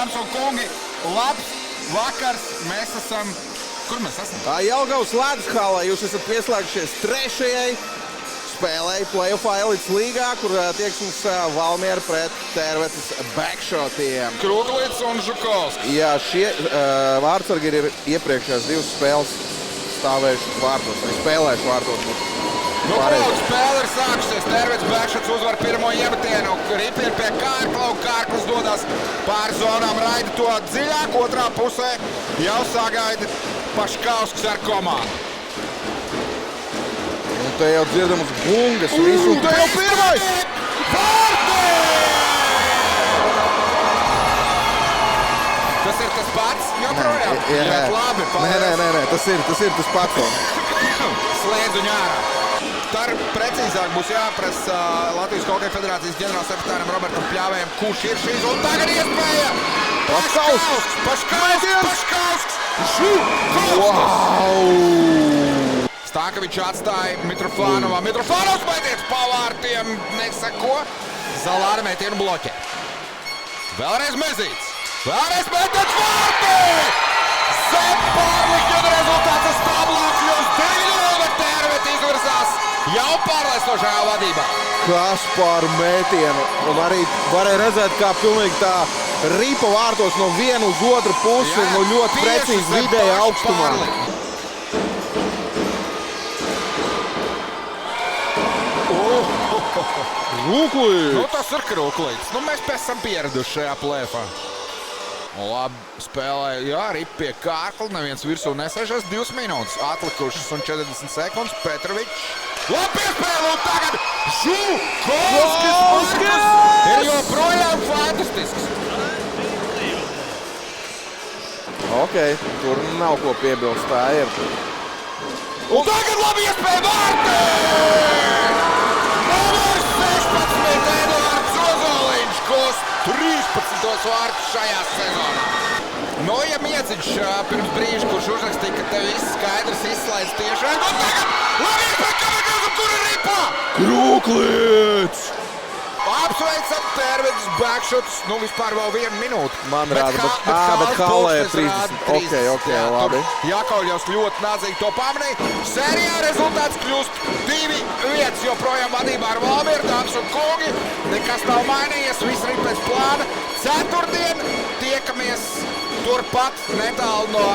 dāmas un kungi, labs vakars. Mēs esam... Kur mēs esam? Jelgavas ledus halā jūs esat pieslēgušies trešajai spēlēji play-offā elites līgā, kur tieksmes Valmiera pret Tērvetes Backshotiem. Krūglīts un Žukovskis. Jā, šie vārdsargi ir iepriekšējās divas spēles stāvējuši vārtos, vai spēlējuši vārtos. Nu, lūdzu, spēle ir sākusies. Tērvetes Backshots uzvar pirmo iemetienu. Ripi ir pie Kārkla, un Kārklis dodas pār zonām, raida to dziļāk. Otrā pusē jau sagaida Paškausks ar komandu. Un te jau dzirdams bungas visu. Un te jau pirmais! Vārdi! Tas ir tas pats joprojām? Jā, labi, nē, tas ir tas pats. Slēdzu ņārā. Tar precīzāk būs jāprasa Latvijas Hokeja federācijas ģenerālsekretāram Robertam Pļāvējam, kurš ir šīs, un tagad iespēja Paškausks! Wow! Stākovičs atstāja Mitrofānovā. Mitrofānovs mētiens pavārtiem nesako. Zalāra mētienu bloķē. Vēlreiz Mezīts. Vēlreiz mētiens vārti! Zem pārlikļu un rezultāts stabilā kļūst 2-0, bet Tērvete izvirzās jau pārliecinošajā vadībā. Kas par mētienu. Un arī varēja redzēt, kā pilnīgi tā ripa vārtos no vienu uz otru pusi un no ļoti precīzi vidēja augstumā. Krūklīts! Nu, tas ir Krūklīts. Nu, mēs pēc esam pieraduši šajā plēfā. Labi spēlē, jā, Ripi pie Kārkla, neviens virsū nesēžas, 2 minūtes atlikušas un 40 sekundes. Petrovičs. Labi piespēle, un tagad Žukovskis ir joprojām fantastisks. Ok, tur nav ko piebilst, tā ir. Un tagad labi iespēja vārti! Numurs 16 Eduards Ozoliņš, kos 13. vārtus šajā sezonā. Nu, ja Mieciņš pirms brīža, kurš uzrakstīja, ka tev viss skaidrs izslēdz tiešām, un tagad labi iespēja, kāpēc, kur ir Ripa! Krūklīts! Apsveicam Tērvetes Backshots, nu vispār vēl 1 minūte. Man rāda, bet halē 30. Ok, labi. Jākauļos ļoti nādzīgi to pamanīja. Sērijā rezultāts kļūst 2-1, joprojām vadībā ar Valmieru, dāmas un kungi. Nekas nav mainījies, viss ir pēc plāna. Ceturtdien tiekamies turpat netālu no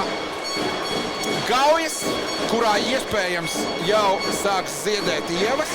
Gaujas, kurā iespējams jau sāks ziedēt ievas.